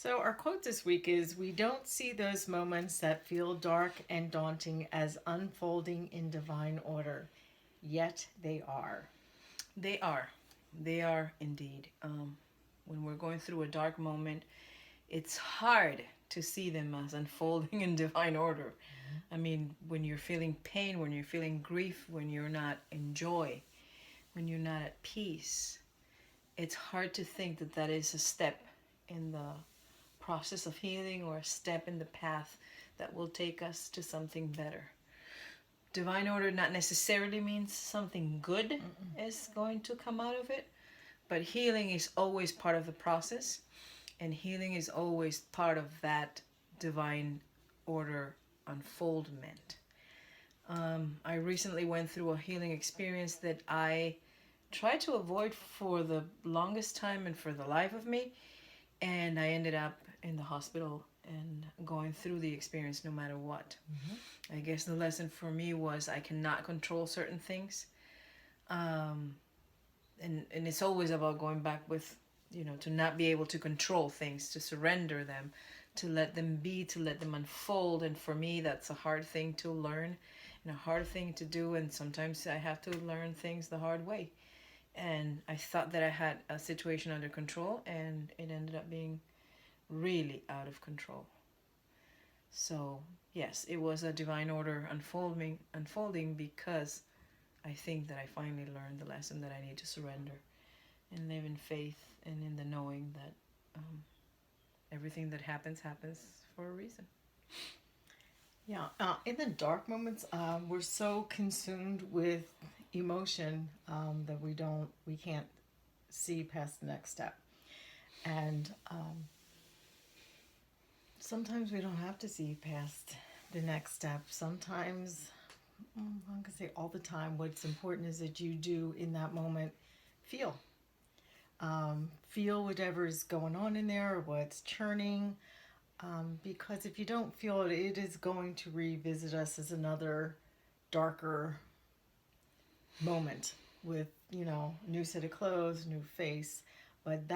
So, our quote this week is: "We don't see those moments that feel dark and daunting as unfolding in divine order, yet they are." They are. They are indeed. When we're going through a dark moment, it's hard to see them as unfolding in divine order. I mean, when you're feeling pain, when you're feeling grief, when you're not in joy, when you're not at peace, it's hard to think that that is a step in the process of healing or a step in the path that will take us to something better. Divine order not necessarily means something good is going to come out of it, but healing is always part of the process, and healing is always part of that divine order unfoldment. I recently went through a healing experience that I tried to avoid for the longest time and for the life of me, and I ended up in the hospital and going through the experience no matter what. I guess the lesson for me was I cannot control certain things. Um, and it's always about going back with, to not be able to control things, to surrender them, to let them be, to let them unfold. And for me, that's a hard thing to learn and a hard thing to do. And sometimes I have to learn things the hard way. And I thought that I had a situation under control, and it ended up being really out of control. So yes, it was a divine order unfolding because I think that I finally learned the lesson that I need to surrender and live in faith and in the knowing that everything that happens for a reason. Yeah, in the dark moments, we're so consumed with emotion that we can't see past the next step. And sometimes we don't have to see past the next step. Sometimes, I'm going to say all the time, what's important is that you do in that moment feel. Feel whatever is going on in there, or what's churning. Because if you don't feel it, it is going to revisit us as another darker moment with, new set of clothes, new face. But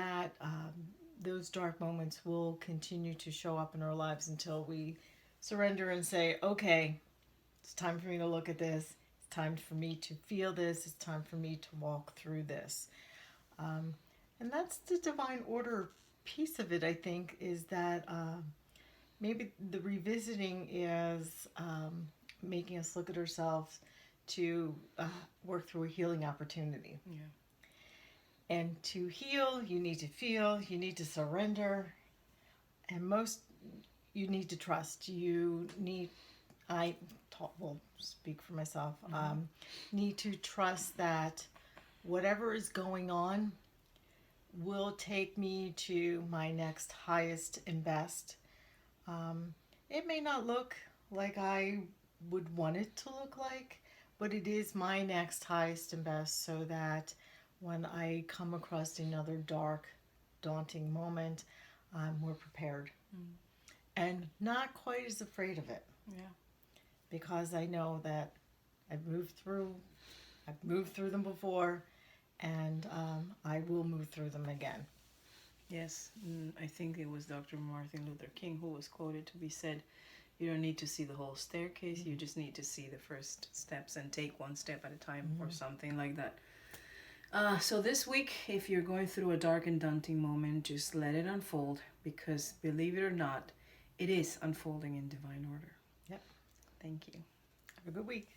those dark moments will continue to show up in our lives until we surrender and say, okay, it's time for me to look at this. It's time for me to feel this. It's time for me to walk through this. Um, and that's the divine order piece of it, I think, is that maybe the revisiting is making us look at ourselves to work through a healing opportunity. Yeah. And to heal, you need to feel, you need to surrender, and most, you need to trust. I will speak for myself, need to trust that whatever is going on will take me to my next highest and best. It may not look like I would want it to look like, but it is my next highest and best, so that when I come across another dark, daunting moment, I'm more prepared and not quite as afraid of it, Yeah. because I know that I've moved through I've moved through them before, and I will move through them again. Yes. I think it was Dr. Martin Luther King who was quoted to be said, you don't need to see the whole staircase, you just need to see the first steps and take one step at a time, or something like that. So this week, if you're going through a dark and daunting moment, just let it unfold, because believe it or not, it is unfolding in divine order. Yep. Thank you. Have a good week.